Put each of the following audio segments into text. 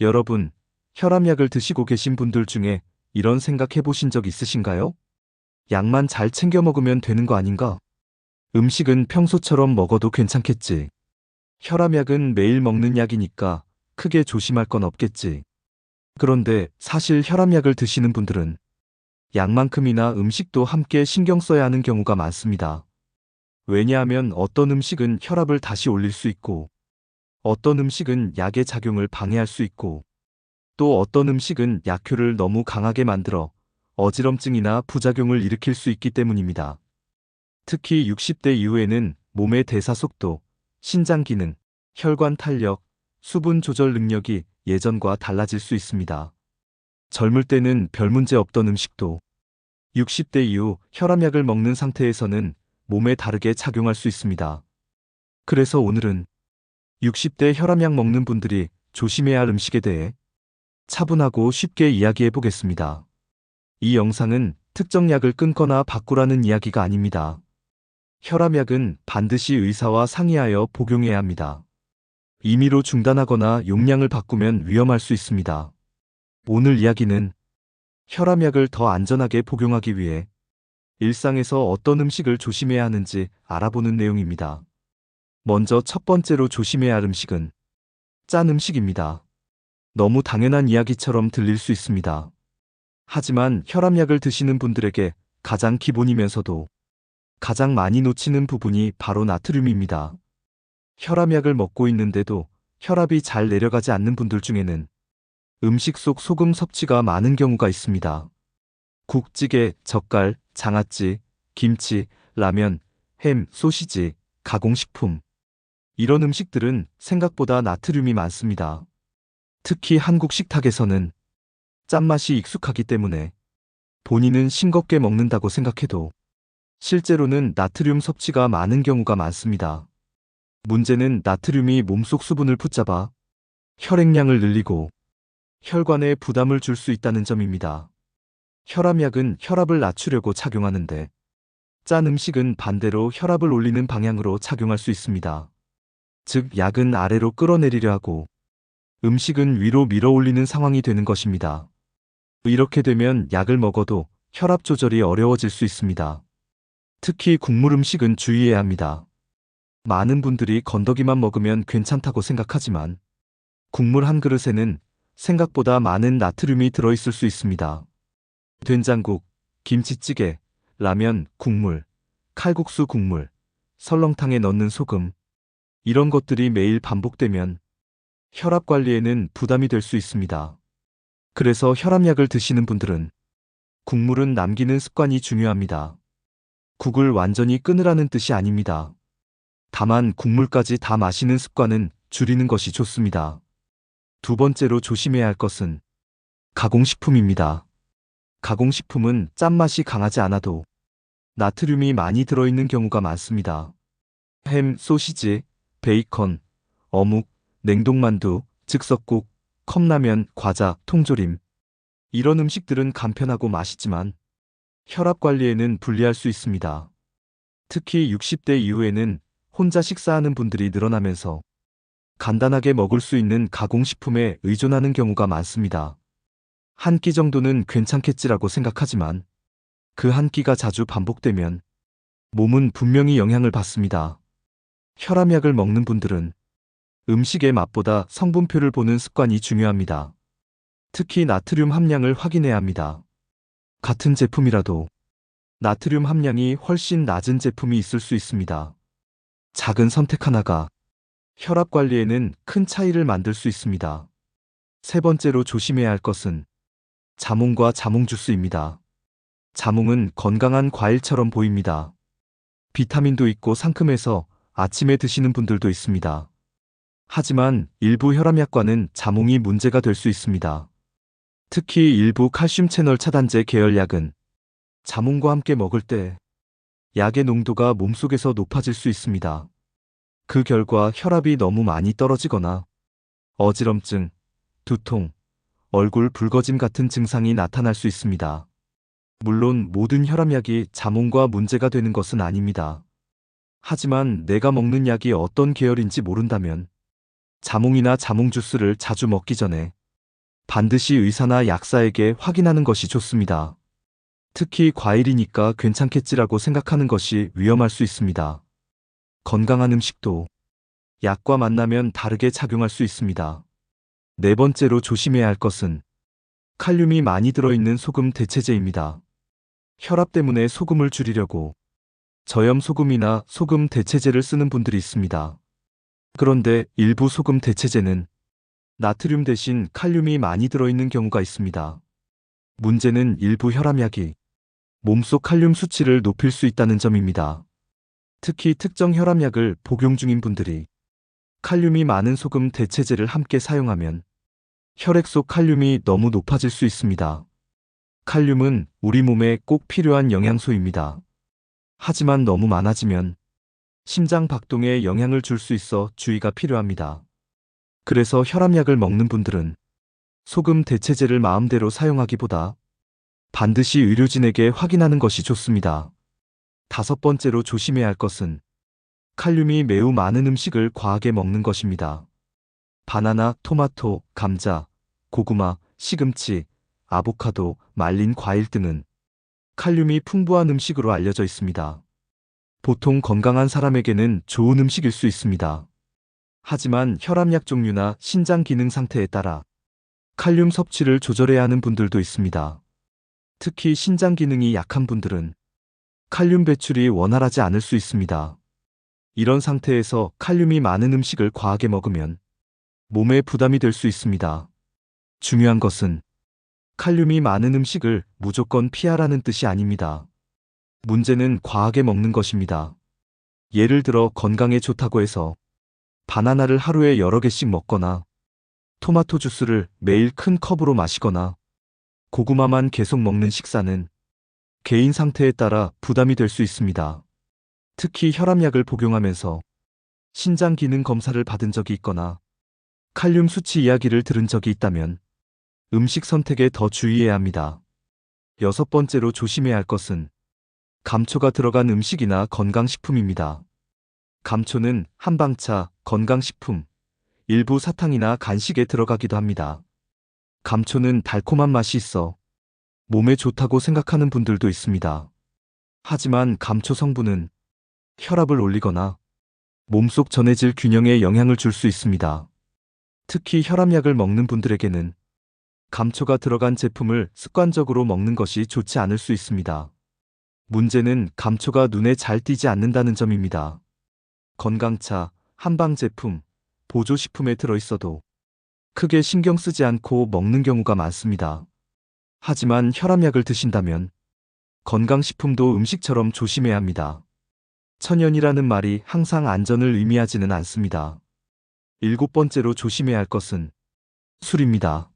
여러분, 혈압약을 드시고 계신 분들 중에 이런 생각 해보신 적 있으신가요? 약만 잘 챙겨 먹으면 되는 거 아닌가? 음식은 평소처럼 먹어도 괜찮겠지. 혈압약은 매일 먹는 약이니까 크게 조심할 건 없겠지. 그런데 사실 혈압약을 드시는 분들은 약만큼이나 음식도 함께 신경 써야 하는 경우가 많습니다. 왜냐하면 어떤 음식은 혈압을 다시 올릴 수 있고, 어떤 음식은 약의 작용을 방해할 수 있고, 또 어떤 음식은 약효를 너무 강하게 만들어 어지럼증이나 부작용을 일으킬 수 있기 때문입니다. 특히 60대 이후에는 몸의 대사 속도, 신장 기능, 혈관 탄력, 수분 조절 능력이 예전과 달라질 수 있습니다. 젊을 때는 별 문제 없던 음식도 60대 이후 혈압약을 먹는 상태에서는 몸에 다르게 작용할 수 있습니다. 그래서 오늘은 60대 혈압약 먹는 분들이 조심해야 할 음식에 대해 차분하고 쉽게 이야기해 보겠습니다. 이 영상은 특정 약을 끊거나 바꾸라는 이야기가 아닙니다. 혈압약은 반드시 의사와 상의하여 복용해야 합니다. 임의로 중단하거나 용량을 바꾸면 위험할 수 있습니다. 오늘 이야기는 혈압약을 더 안전하게 복용하기 위해 일상에서 어떤 음식을 조심해야 하는지 알아보는 내용입니다. 먼저 첫 번째로 조심해야 할 음식은 짠 음식입니다. 너무 당연한 이야기처럼 들릴 수 있습니다. 하지만 혈압약을 드시는 분들에게 가장 기본이면서도 가장 많이 놓치는 부분이 바로 나트륨입니다. 혈압약을 먹고 있는데도 혈압이 잘 내려가지 않는 분들 중에는 음식 속 소금 섭취가 많은 경우가 있습니다. 국찌개, 젓갈, 장아찌, 김치, 라면, 햄, 소시지, 가공식품. 이런 음식들은 생각보다 나트륨이 많습니다. 특히 한국 식탁에서는 짠맛이 익숙하기 때문에 본인은 싱겁게 먹는다고 생각해도 실제로는 나트륨 섭취가 많은 경우가 많습니다. 문제는 나트륨이 몸속 수분을 붙잡아 혈액량을 늘리고 혈관에 부담을 줄 수 있다는 점입니다. 혈압약은 혈압을 낮추려고 작용하는데 짠 음식은 반대로 혈압을 올리는 방향으로 작용할 수 있습니다. 즉, 약은 아래로 끌어내리려 하고 음식은 위로 밀어 올리는 상황이 되는 것입니다. 이렇게 되면 약을 먹어도 혈압 조절이 어려워질 수 있습니다. 특히 국물 음식은 주의해야 합니다. 많은 분들이 건더기만 먹으면 괜찮다고 생각하지만 국물 한 그릇에는 생각보다 많은 나트륨이 들어있을 수 있습니다. 된장국, 김치찌개, 라면, 국물, 칼국수 국물, 설렁탕에 넣는 소금, 이런 것들이 매일 반복되면 혈압 관리에는 부담이 될 수 있습니다. 그래서 혈압약을 드시는 분들은 국물은 남기는 습관이 중요합니다. 국을 완전히 끊으라는 뜻이 아닙니다. 다만 국물까지 다 마시는 습관은 줄이는 것이 좋습니다. 두 번째로 조심해야 할 것은 가공식품입니다. 가공식품은 짠맛이 강하지 않아도 나트륨이 많이 들어있는 경우가 많습니다. 햄, 소시지, 베이컨, 어묵, 냉동만두, 즉석국, 컵라면, 과자, 통조림. 이런 음식들은 간편하고 맛있지만 혈압 관리에는 불리할 수 있습니다. 특히 60대 이후에는 혼자 식사하는 분들이 늘어나면서 간단하게 먹을 수 있는 가공식품에 의존하는 경우가 많습니다. 한 끼 정도는 괜찮겠지라고 생각하지만 그 한 끼가 자주 반복되면 몸은 분명히 영향을 받습니다. 혈압약을 먹는 분들은 음식의 맛보다 성분표를 보는 습관이 중요합니다. 특히 나트륨 함량을 확인해야 합니다. 같은 제품이라도 나트륨 함량이 훨씬 낮은 제품이 있을 수 있습니다. 작은 선택 하나가 혈압 관리에는 큰 차이를 만들 수 있습니다. 세 번째로 조심해야 할 것은 자몽과 자몽 주스입니다. 자몽은 건강한 과일처럼 보입니다. 비타민도 있고 상큼해서 아침에 드시는 분들도 있습니다. 하지만 일부 혈압약과는 자몽이 문제가 될 수 있습니다. 특히 일부 칼슘 채널 차단제 계열약은 자몽과 함께 먹을 때 약의 농도가 몸속에서 높아질 수 있습니다. 그 결과 혈압이 너무 많이 떨어지거나 어지럼증, 두통, 얼굴 붉어짐 같은 증상이 나타날 수 있습니다. 물론 모든 혈압약이 자몽과 문제가 되는 것은 아닙니다. 하지만 내가 먹는 약이 어떤 계열인지 모른다면 자몽이나 자몽 주스를 자주 먹기 전에 반드시 의사나 약사에게 확인하는 것이 좋습니다. 특히 과일이니까 괜찮겠지라고 생각하는 것이 위험할 수 있습니다. 건강한 음식도 약과 만나면 다르게 작용할 수 있습니다. 네 번째로 조심해야 할 것은 칼륨이 많이 들어있는 소금 대체제입니다. 혈압 때문에 소금을 줄이려고 저염 소금이나 소금 대체제를 쓰는 분들이 있습니다. 그런데 일부 소금 대체제는 나트륨 대신 칼륨이 많이 들어있는 경우가 있습니다. 문제는 일부 혈압약이 몸속 칼륨 수치를 높일 수 있다는 점입니다. 특히 특정 혈압약을 복용 중인 분들이 칼륨이 많은 소금 대체제를 함께 사용하면 혈액 속 칼륨이 너무 높아질 수 있습니다. 칼륨은 우리 몸에 꼭 필요한 영양소입니다. 하지만 너무 많아지면 심장 박동에 영향을 줄 수 있어 주의가 필요합니다. 그래서 혈압약을 먹는 분들은 소금 대체제를 마음대로 사용하기보다 반드시 의료진에게 확인하는 것이 좋습니다. 다섯 번째로 조심해야 할 것은 칼륨이 매우 많은 음식을 과하게 먹는 것입니다. 바나나, 토마토, 감자, 고구마, 시금치, 아보카도, 말린 과일 등은 칼륨이 풍부한 음식으로 알려져 있습니다. 보통 건강한 사람에게는 좋은 음식일 수 있습니다. 하지만 혈압약 종류나 신장 기능 상태에 따라 칼륨 섭취를 조절해야 하는 분들도 있습니다. 특히 신장 기능이 약한 분들은 칼륨 배출이 원활하지 않을 수 있습니다. 이런 상태에서 칼륨이 많은 음식을 과하게 먹으면 몸에 부담이 될 수 있습니다. 중요한 것은 칼륨이 많은 음식을 무조건 피하라는 뜻이 아닙니다. 문제는 과하게 먹는 것입니다. 예를 들어 건강에 좋다고 해서 바나나를 하루에 여러 개씩 먹거나 토마토 주스를 매일 큰 컵으로 마시거나 고구마만 계속 먹는 식사는 개인 상태에 따라 부담이 될 수 있습니다. 특히 혈압약을 복용하면서 신장 기능 검사를 받은 적이 있거나 칼륨 수치 이야기를 들은 적이 있다면 음식 선택에 더 주의해야 합니다. 여섯 번째로 조심해야 할 것은 감초가 들어간 음식이나 건강식품입니다. 감초는 한방차, 건강식품, 일부 사탕이나 간식에 들어가기도 합니다. 감초는 달콤한 맛이 있어 몸에 좋다고 생각하는 분들도 있습니다. 하지만 감초 성분은 혈압을 올리거나 몸속 전해질 균형에 영향을 줄 수 있습니다. 특히 혈압약을 먹는 분들에게는 감초가 들어간 제품을 습관적으로 먹는 것이 좋지 않을 수 있습니다. 문제는 감초가 눈에 잘 띄지 않는다는 점입니다. 건강차, 한방 제품, 보조식품에 들어있어도 크게 신경 쓰지 않고 먹는 경우가 많습니다. 하지만 혈압약을 드신다면 건강식품도 음식처럼 조심해야 합니다. 천연이라는 말이 항상 안전을 의미하지는 않습니다. 일곱 번째로 조심해야 할 것은 술입니다.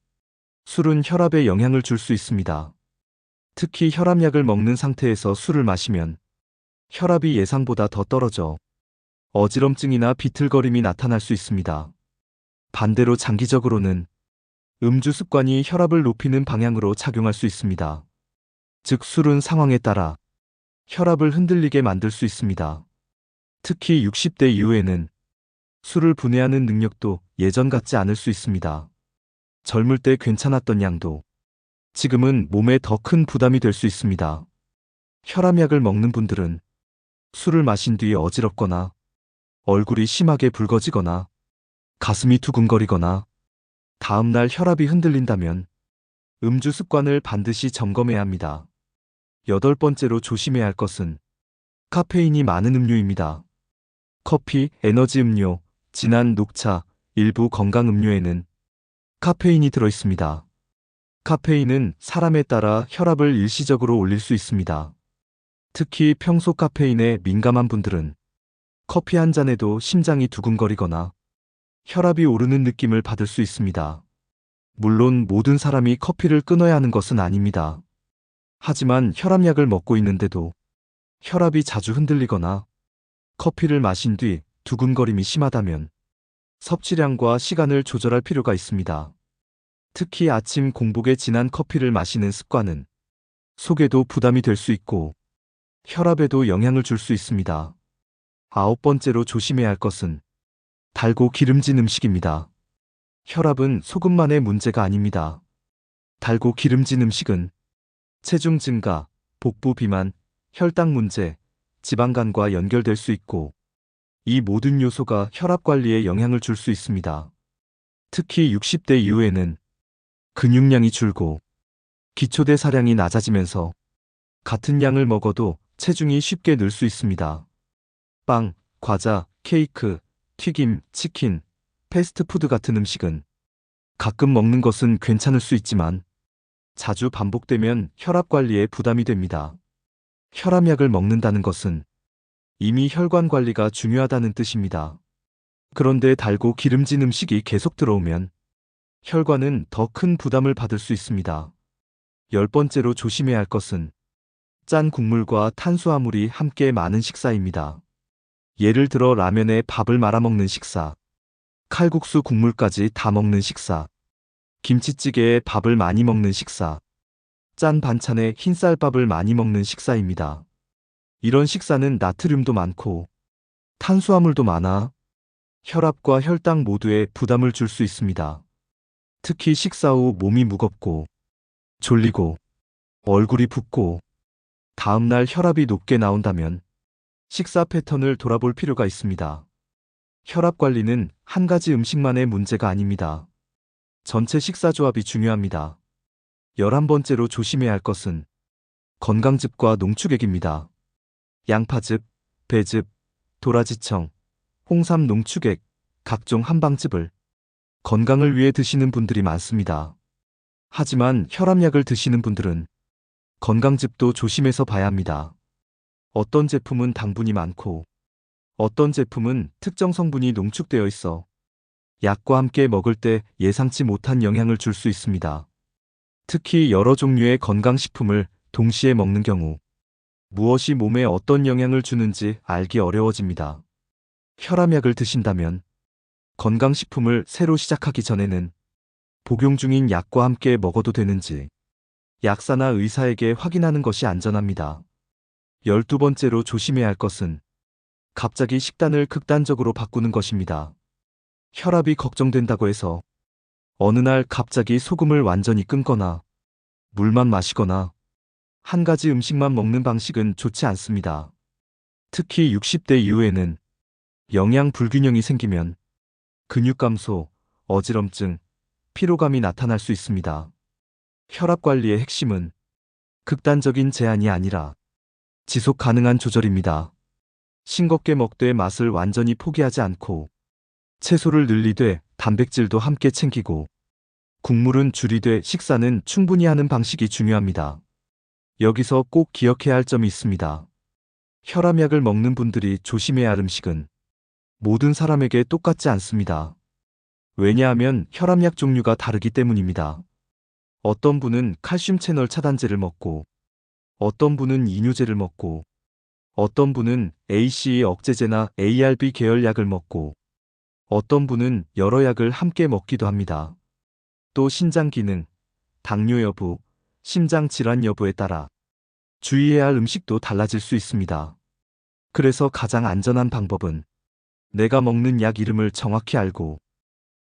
술은 혈압에 영향을 줄 수 있습니다. 특히 혈압약을 먹는 상태에서 술을 마시면 혈압이 예상보다 더 떨어져 어지럼증이나 비틀거림이 나타날 수 있습니다. 반대로 장기적으로는 음주 습관이 혈압을 높이는 방향으로 작용할 수 있습니다. 즉 술은 상황에 따라 혈압을 흔들리게 만들 수 있습니다. 특히 60대 이후에는 술을 분해하는 능력도 예전 같지 않을 수 있습니다. 젊을 때 괜찮았던 양도 지금은 몸에 더 큰 부담이 될 수 있습니다. 혈압약을 먹는 분들은 술을 마신 뒤 어지럽거나 얼굴이 심하게 붉어지거나 가슴이 두근거리거나 다음날 혈압이 흔들린다면 음주 습관을 반드시 점검해야 합니다. 여덟 번째로 조심해야 할 것은 카페인이 많은 음료입니다. 커피, 에너지 음료, 진한 녹차, 일부 건강 음료에는 카페인이 들어있습니다. 카페인은 사람에 따라 혈압을 일시적으로 올릴 수 있습니다. 특히 평소 카페인에 민감한 분들은 커피 한 잔에도 심장이 두근거리거나 혈압이 오르는 느낌을 받을 수 있습니다. 물론 모든 사람이 커피를 끊어야 하는 것은 아닙니다. 하지만 혈압약을 먹고 있는데도 혈압이 자주 흔들리거나 커피를 마신 뒤 두근거림이 심하다면 섭취량과 시간을 조절할 필요가 있습니다. 특히 아침 공복에 진한 커피를 마시는 습관은 속에도 부담이 될 수 있고 혈압에도 영향을 줄 수 있습니다. 아홉 번째로 조심해야 할 것은 달고 기름진 음식입니다. 혈압은 소금만의 문제가 아닙니다. 달고 기름진 음식은 체중 증가, 복부 비만, 혈당 문제, 지방간과 연결될 수 있고, 이 모든 요소가 혈압 관리에 영향을 줄 수 있습니다. 특히 60대 이후에는 근육량이 줄고 기초대사량이 낮아지면서 같은 양을 먹어도 체중이 쉽게 늘 수 있습니다. 빵, 과자, 케이크, 튀김, 치킨, 패스트푸드 같은 음식은 가끔 먹는 것은 괜찮을 수 있지만 자주 반복되면 혈압 관리에 부담이 됩니다. 혈압약을 먹는다는 것은 이미 혈관 관리가 중요하다는 뜻입니다. 그런데 달고 기름진 음식이 계속 들어오면 혈관은 더 큰 부담을 받을 수 있습니다. 10번째로 조심해야 할 것은 짠 국물과 탄수화물이 함께 많은 식사입니다. 예를 들어 라면에 밥을 말아 먹는 식사, 칼국수 국물까지 다 먹는 식사, 김치찌개에 밥을 많이 먹는 식사, 짠 반찬에 흰쌀밥을 많이 먹는 식사입니다. 이런 식사는 나트륨도 많고 탄수화물도 많아 혈압과 혈당 모두에 부담을 줄 수 있습니다. 특히 식사 후 몸이 무겁고 졸리고 얼굴이 붓고 다음날 혈압이 높게 나온다면 식사 패턴을 돌아볼 필요가 있습니다. 혈압 관리는 한 가지 음식만의 문제가 아닙니다. 전체 식사 조합이 중요합니다. 11번째로 조심해야 할 것은 건강즙과 농축액입니다. 양파즙, 배즙, 도라지청, 홍삼 농축액, 각종 한방즙을 건강을 위해 드시는 분들이 많습니다. 하지만 혈압약을 드시는 분들은 건강즙도 조심해서 봐야 합니다. 어떤 제품은 당분이 많고 어떤 제품은 특정 성분이 농축되어 있어 약과 함께 먹을 때 예상치 못한 영향을 줄 수 있습니다. 특히 여러 종류의 건강식품을 동시에 먹는 경우 무엇이 몸에 어떤 영향을 주는지 알기 어려워집니다. 혈압약을 드신다면 건강식품을 새로 시작하기 전에는 복용 중인 약과 함께 먹어도 되는지 약사나 의사에게 확인하는 것이 안전합니다. 12번째로 조심해야 할 것은 갑자기 식단을 극단적으로 바꾸는 것입니다. 혈압이 걱정된다고 해서 어느 날 갑자기 소금을 완전히 끊거나 물만 마시거나 한 가지 음식만 먹는 방식은 좋지 않습니다. 특히 60대 이후에는 영양 불균형이 생기면 근육 감소, 어지럼증, 피로감이 나타날 수 있습니다. 혈압 관리의 핵심은 극단적인 제한이 아니라 지속 가능한 조절입니다. 싱겁게 먹되 맛을 완전히 포기하지 않고 채소를 늘리되 단백질도 함께 챙기고 국물은 줄이되 식사는 충분히 하는 방식이 중요합니다. 여기서 꼭 기억해야 할 점이 있습니다. 혈압약을 먹는 분들이 조심해야 할 음식은 모든 사람에게 똑같지 않습니다. 왜냐하면 혈압약 종류가 다르기 때문입니다. 어떤 분은 칼슘 채널 차단제를 먹고 어떤 분은 이뇨제를 먹고 어떤 분은 ACE 억제제나 ARB 계열 약을 먹고 어떤 분은 여러 약을 함께 먹기도 합니다. 또 신장 기능, 당뇨 여부, 심장 질환 여부에 따라 주의해야 할 음식도 달라질 수 있습니다. 그래서 가장 안전한 방법은 내가 먹는 약 이름을 정확히 알고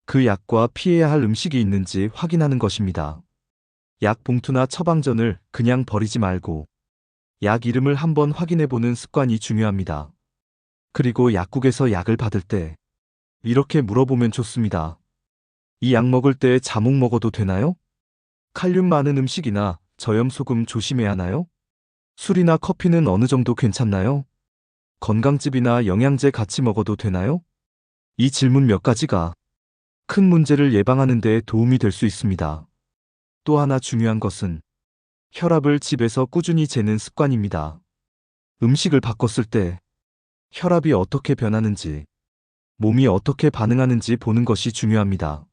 그 약과 피해야 할 음식이 있는지 확인하는 것입니다. 약 봉투나 처방전을 그냥 버리지 말고 약 이름을 한번 확인해보는 습관이 중요합니다. 그리고 약국에서 약을 받을 때 이렇게 물어보면 좋습니다. 이 약 먹을 때 자몽 먹어도 되나요? 칼륨 많은 음식이나 저염소금 조심해야 하나요? 술이나 커피는 어느 정도 괜찮나요? 건강즙이나 영양제 같이 먹어도 되나요? 이 질문 몇 가지가 큰 문제를 예방하는 데 도움이 될 수 있습니다. 또 하나 중요한 것은 혈압을 집에서 꾸준히 재는 습관입니다. 음식을 바꿨을 때 혈압이 어떻게 변하는지, 몸이 어떻게 반응하는지 보는 것이 중요합니다.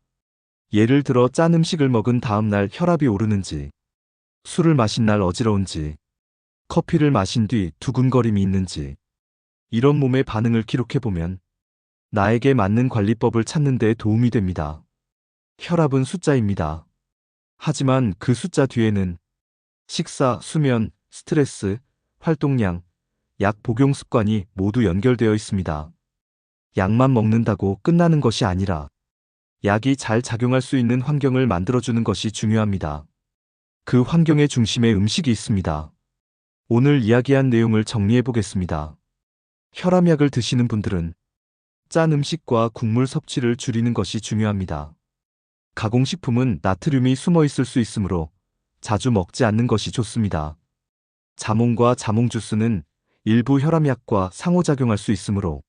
예를 들어 짠 음식을 먹은 다음 날 혈압이 오르는지, 술을 마신 날 어지러운지, 커피를 마신 뒤 두근거림이 있는지, 이런 몸의 반응을 기록해보면 나에게 맞는 관리법을 찾는 데 도움이 됩니다. 혈압은 숫자입니다. 하지만 그 숫자 뒤에는 식사, 수면, 스트레스, 활동량, 약 복용 습관이 모두 연결되어 있습니다. 약만 먹는다고 끝나는 것이 아니라 약이 잘 작용할 수 있는 환경을 만들어주는 것이 중요합니다. 그 환경의 중심에 음식이 있습니다. 오늘 이야기한 내용을 정리해 보겠습니다. 혈압약을 드시는 분들은 짠 음식과 국물 섭취를 줄이는 것이 중요합니다. 가공식품은 나트륨이 숨어 있을 수 있으므로 자주 먹지 않는 것이 좋습니다. 자몽과 자몽 주스는 일부 혈압약과 상호작용할 수 있으므로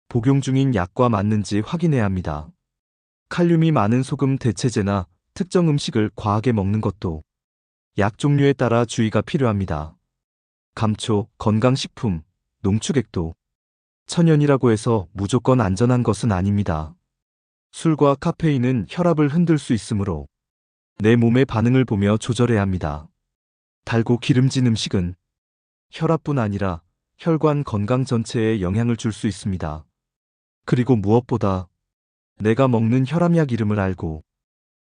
복용 중인 약과 맞는지 확인해야 합니다. 칼륨이 많은 소금 대체제나 특정 음식을 과하게 먹는 것도 약 종류에 따라 주의가 필요합니다. 감초, 건강식품, 농축액도 천연이라고 해서 무조건 안전한 것은 아닙니다. 술과 카페인은 혈압을 흔들 수 있으므로 내 몸의 반응을 보며 조절해야 합니다. 달고 기름진 음식은 혈압뿐 아니라 혈관 건강 전체에 영향을 줄 수 있습니다. 그리고 무엇보다 내가 먹는 혈압약 이름을 알고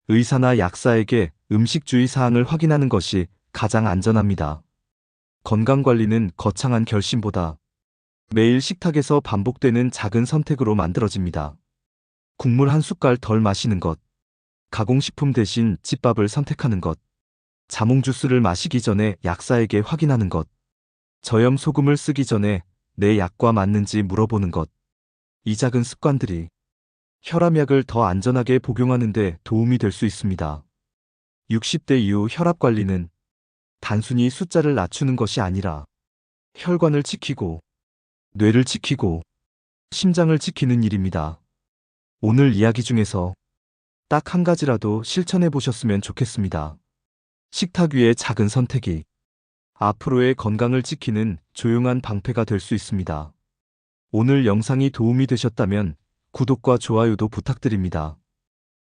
의사나 약사에게 음식 주의 사항을 확인하는 것이 가장 안전합니다. 건강관리는 거창한 결심보다 매일 식탁에서 반복되는 작은 선택으로 만들어집니다. 국물 한 숟갈 덜 마시는 것, 가공식품 대신 집밥을 선택하는 것, 자몽 주스를 마시기 전에 약사에게 확인하는 것, 저염 소금을 쓰기 전에 내 약과 맞는지 물어보는 것. 이 작은 습관들이 혈압약을 더 안전하게 복용하는 데 도움이 될 수 있습니다. 60대 이후 혈압 관리는 단순히 숫자를 낮추는 것이 아니라 혈관을 지키고 뇌를 지키고 심장을 지키는 일입니다. 오늘 이야기 중에서 딱 한 가지라도 실천해 보셨으면 좋겠습니다. 식탁 위의 작은 선택이 앞으로의 건강을 지키는 조용한 방패가 될 수 있습니다. 오늘 영상이 도움이 되셨다면 구독과 좋아요도 부탁드립니다.